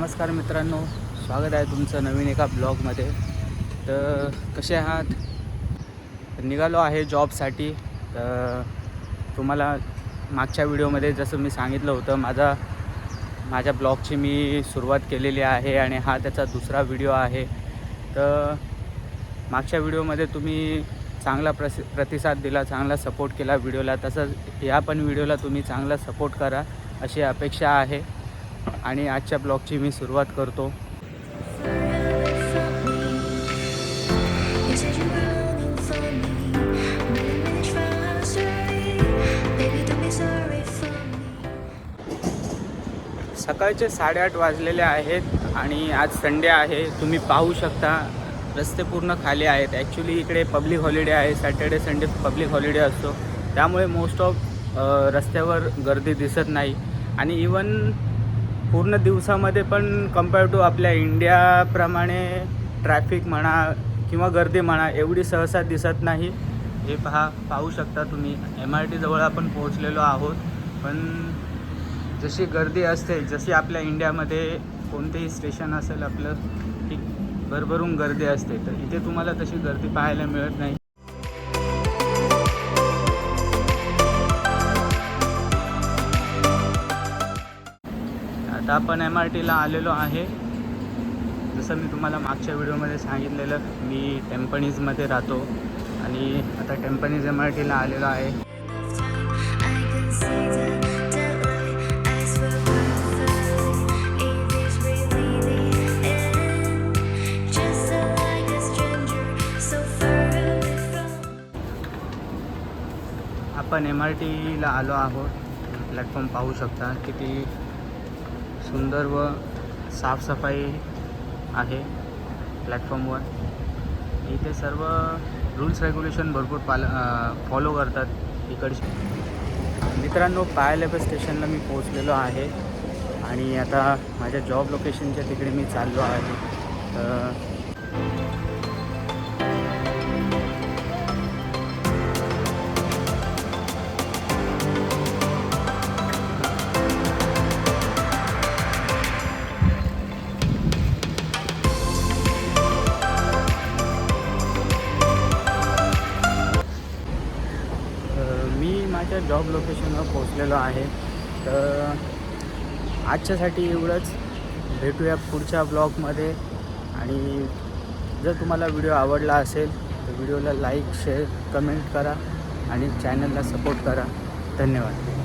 नमस्कार मित्रांनो, स्वागत आहे तुमचं नवीन एका ब्लॉगमध्ये. तर कसे आहात? निघालो आहे जॉबसाठी. तर तुम्हाला मागच्या व्हिडिओमध्ये जसं मी सांगितलं होतं, माझ्या ब्लॉगची मी सुरुवात केलेली आहे आणि हा त्याचा दुसरा व्हिडिओ आहे. तर मागच्या व्हिडिओमध्ये तुम्ही चांगला प्रतिसाद दिला, चांगला सपोर्ट केला व्हिडिओला. तसंच या पण व्हिडिओला तुम्ही चांगला सपोर्ट करा अशी अपेक्षा आहे. आणि आजच्या ब्लॉगची मी सुरुवात करतो. सकाळचे 8:30 वाजलेले आहेत आणि आज संडे आहे. तुम्ही पाहू शकता रस्ते पूर्ण खाली आहेत. ॲक्च्युली इकडे पब्लिक हॉलिडे आहे. सॅटर्डे संडे पब्लिक हॉलिडे असतो, त्यामुळे मोस्ट ऑफ रस्त्यावर गर्दी दिसत नाही. आणि इवन पूर्ण दिवसामध्ये पण कंपेअर टू आपल्या इंडियाप्रमाणे ट्रॅफिक म्हणा किंवा गर्दी म्हणा एवढी सहसा दिसत नाही. हे पाहू शकता तुम्ही. MRT जवळ आपण पोहोचलेलो आहोत. पण जशी गर्दी असते, जशी आपल्या इंडियामध्ये कोणतेही स्टेशन असेल आपलं की भरभरून गर्दी असते, तर इथे तुम्हाला तशी गर्दी पाहायला मिळत नाही. आता आपण MRTला आलेलो आहे. जसं मी तुम्हाला मागच्या व्हिडिओमध्ये सांगितलेलं, मी टेम्पनीजमध्ये राहतो आणि आता टेम्पनीज MRTला आलेलो आहे. आपण MRTला आलो आहोत. प्लॅटफॉर्म पाहू शकता किती सुंदर व साफसफाई आहे प्लॅटफॉर्मवर. इथे सर्व रूल्स रेग्युलेशन भरपूर फॉलो करतात इकडचे. मित्रांनो, पायलेबल स्टेशनला मी पोहोचलेलो आहे आणि आता माझ्या जॉब लोकेशनच्या तिकडे मी चाललो आहे. मी माझ्या जॉब लोकेशनवर पोहोचलेलो आहे. तर आजच्यासाठी एवढंच. भेटूया पुढच्या ब्लॉगमध्ये. आणि जर तुम्हाला व्हिडिओ आवडला असेल तर व्हिडिओला लाईक, शेअर, कमेंट करा आणि चॅनलला सपोर्ट करा. धन्यवाद.